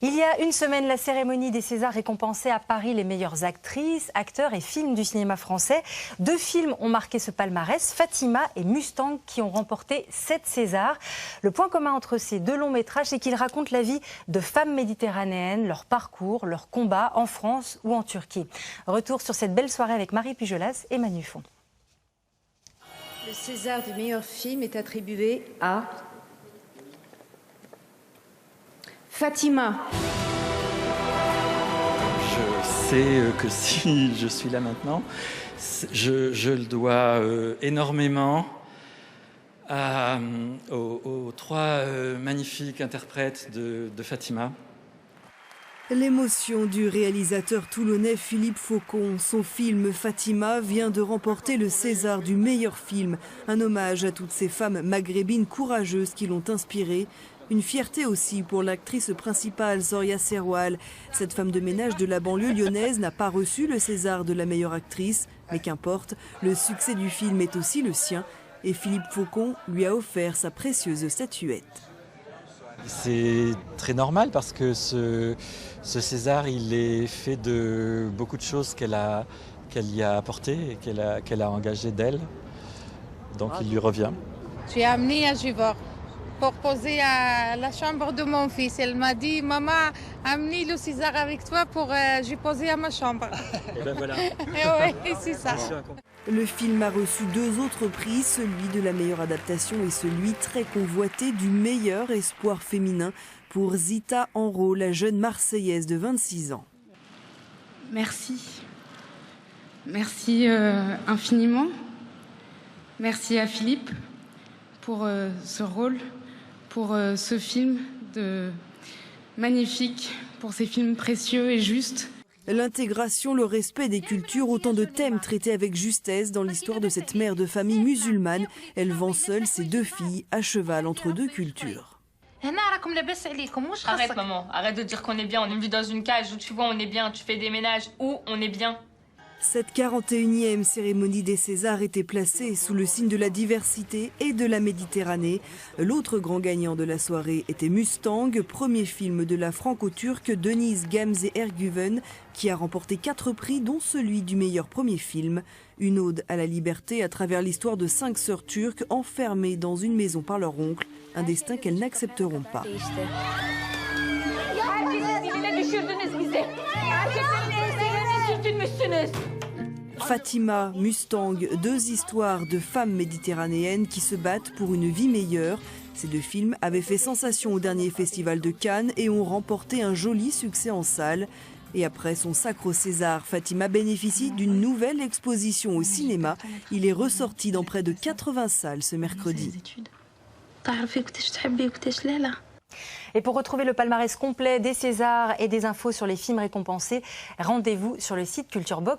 Il y a une semaine, la cérémonie des Césars récompensait à Paris les meilleures actrices, acteurs et films du cinéma français. 2 films ont marqué ce palmarès, Fatima et Mustang, qui ont remporté 7 Césars. Le point commun entre ces 2 longs métrages, c'est qu'ils racontent la vie de femmes méditerranéennes, leur parcours, leur combat en France ou en Turquie. Retour sur cette belle soirée avec Marie Pujolas et Manu Font. Le César du meilleur film est attribué à Fatima. Je sais que si je suis là maintenant, je le dois énormément aux 3 magnifiques interprètes de Fatima. L'émotion du réalisateur toulonnais Philippe Faucon. Son film Fatima vient de remporter le César du meilleur film. Un hommage à toutes ces femmes maghrébines courageuses qui l'ont inspiré. Une fierté aussi pour l'actrice principale Zoria Serwal. Cette femme de ménage de la banlieue lyonnaise n'a pas reçu le César de la meilleure actrice. Mais qu'importe, le succès du film est aussi le sien. Et Philippe Faucon lui a offert sa précieuse statuette. C'est très normal parce que ce César, il est fait de beaucoup de choses qu'elle y a apportées et qu'elle a engagées d'elle. Donc il lui revient. Je suis amenée à Givor pour poser à la chambre de mon fils. Elle m'a dit, maman, amenez le César avec toi pour j'ai posé à ma chambre. Et ben voilà. Oui, c'est ça. Le film a reçu 2 autres prix, celui de la meilleure adaptation et celui très convoité du meilleur espoir féminin pour Zita Enro, la jeune Marseillaise de 26 ans. Merci. Merci infiniment. Merci à Philippe pour ce rôle, pour ce film magnifique, pour ces films précieux et justes. L'intégration, le respect des cultures, autant de thèmes traités avec justesse dans l'histoire de cette mère de famille musulmane, élevant seule ses 2 filles à cheval entre 2 cultures. Arrête maman, arrête de dire qu'on est bien, on est vu dans une cage où tu vois on est bien, tu fais des ménages où on est bien. Cette 41e cérémonie des Césars était placée sous le signe de la diversité et de la Méditerranée. L'autre grand gagnant de la soirée était Mustang, premier film de la franco-turque Deniz Gamze Ergüven, qui a remporté 4 prix, dont celui du meilleur premier film. Une ode à la liberté à travers l'histoire de 5 sœurs turques enfermées dans une maison par leur oncle, un destin qu'elles n'accepteront pas. Fatima, Mustang, 2 histoires de femmes méditerranéennes qui se battent pour une vie meilleure. Ces 2 films avaient fait sensation au dernier festival de Cannes et ont remporté un joli succès en salle. Et après son sacre au César, Fatima bénéficie d'une nouvelle exposition au cinéma. Il est ressorti dans près de 80 salles ce mercredi. Et pour retrouver le palmarès complet des Césars et des infos sur les films récompensés, rendez-vous sur le site Culture Box.